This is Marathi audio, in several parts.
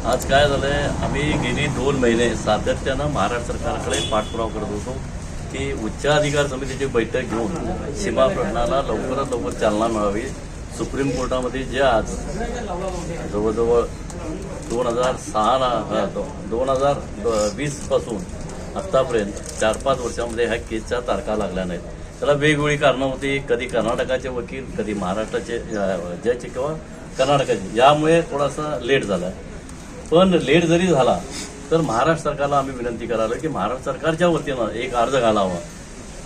आज काय झालंय, आम्ही गेली 2 महिने सातत्यानं महाराष्ट्र सरकारकडे पाठपुरावा करत होतो की उच्च अधिकार समितीची बैठक घेऊन सीमा प्रश्नाला लवकरात लवकर चालना मिळावी। सुप्रीम कोर्टामध्ये जे आज जवळजवळ 2020 पासून आत्तापर्यंत 4-5 वर्षामध्ये ह्या केसच्या तारखा लागल्या नाहीत। त्याला वेगवेगळी कारणं होती, कधी कर्नाटकाचे वकील, कधी महाराष्ट्राचे जज किंवा कर्नाटकाचे, यामुळे थोडासा लेट झाला। पण लेट जरी झाला तर महाराष्ट्र सरकारला आम्ही विनंती करायला की महाराष्ट्र सरकारच्या वतीनं एक अर्ज घालावा।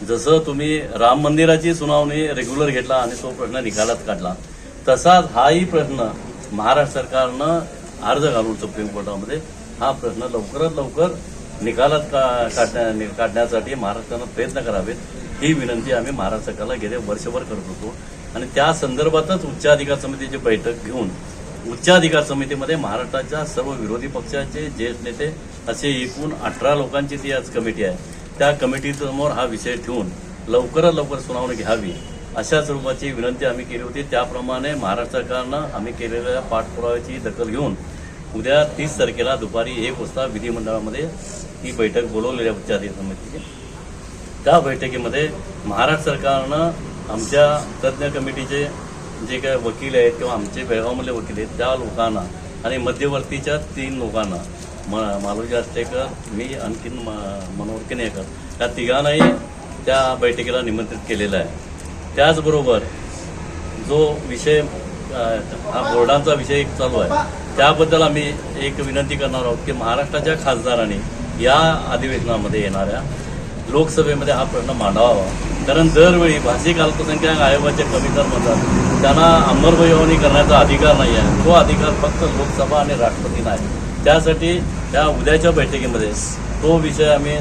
जसं तुम्ही राम मंदिराची सुनावणी रेग्युलर घेतला आणि तो प्रश्न निकालात काढला, तसाच हाही प्रश्न महाराष्ट्र सरकारनं अर्ज घालून सुप्रीम कोर्टामध्ये हा प्रश्न लवकरात लवकर निकालात काढण्यासाठी महाराष्ट्रानं प्रयत्न करावेत, ही विनंती आम्ही महाराष्ट्र सरकारला गेले वर्षभर करत होतो। आणि त्या संदर्भातच उच्च अधिकार समितीची बैठक घेऊन उच्च अधिकार समितीमध्ये महाराष्ट्राच्या सर्व विरोधी पक्षाचे ज्येष्ठ नेते असे एकूण 18 लोकांची ती आज कमिटी आहे। त्या कमिटीसमोर हा विषय ठेवून लवकरात लवकर सुनावणी घ्यावी अशा स्वरूपाची विनंती आम्ही केली होती। त्याप्रमाणे महाराष्ट्र सरकारनं आम्ही केलेल्या पाठपुराव्याची दखल घेऊन उद्या 30 तारखेला दुपारी 1 वाजता विधिमंडळामध्ये ही बैठक बोलवलेली आहे उच्च अधिकार समितीची। त्या बैठकीमध्ये महाराष्ट्र सरकारनं आमच्या तज्ज्ञ कमिटीचे जे काय वकील आहेत किंवा आमचे बेळगावमधले वकील आहेत त्या लोकांना आणि मध्यवर्तीच्या 3 लोकांना मालोजी आष्टेकर, मी, आणखीन मनोहर केनेकर, त्या तिघांनाही त्या बैठकीला निमंत्रित केलेलं आहे। त्याचबरोबर जो विषय हा बोर्डांचा विषय एक चालू आहे, त्याबद्दल आम्ही एक विनंती करणार आहोत की महाराष्ट्राच्या खासदारांनी या अधिवेशनामध्ये येणाऱ्या लोकसभेमध्ये हा प्रश्न मांडावा। कारण दरवेळी भाषिक अल्पसंख्याक आयोगाचे कमिशनर म्हणतात त्यांना अंमलबजावणी करण्याचा अधिकार नाही आहे, तो अधिकार फक्त लोकसभा आणि राष्ट्रपतींना आहे। त्यासाठी त्या उद्याच्या बैठकीमध्ये तो विषय आम्ही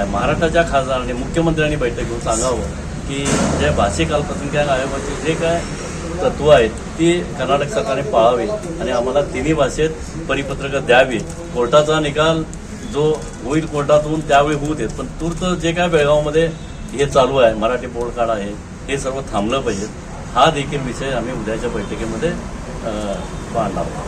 महाराष्ट्राच्या खासदारांनी, मुख्यमंत्र्यांनी बैठक घेऊन सांगावं की जे भाषिक अल्पसंख्याक आयोगाचे जे काय तत्व आहेत ती कर्नाटक सरकारने पाळावी आणि आम्हाला तिन्ही भाषेत परिपत्रकं द्यावी। कोर्टाचा निकाल जो होईल कोर्टातून त्यावेळी होऊ देत, पण तूर्त जे काय बेळगावमध्ये हे चालू आहे मराठी बोर्ड काढ आहे हे सर्व थांबलं पाहिजे। हा देखील विषय आम्ही उद्याच्या बैठकीमध्ये मांडणार आहोत।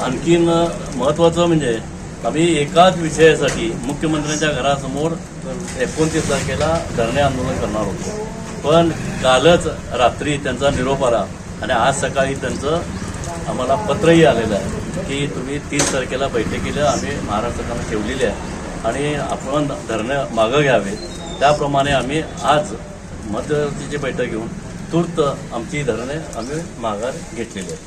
आणखीन महत्त्वाचं म्हणजे आम्ही एकाच विषयासाठी मुख्यमंत्र्यांच्या घरासमोर 29 तारखेला धरणे आंदोलन करणार होतो, पण कालच रात्री त्यांचा निरोप आला आणि आज सकाळी त्यांचं आम्हाला पत्रही आलेलं आहे की तुम्ही 30 तारखेला बैठकीला आम्ही महाराष्ट्र सरकारनं ठेवलेली आहे आणि आपण धरणे मागं घ्यावे। त्याप्रमाणे आम्ही आज मध्यवर्तीची बैठक घेऊन तूर्त आमची धरणे आम्ही माघार घेतलेली आहे।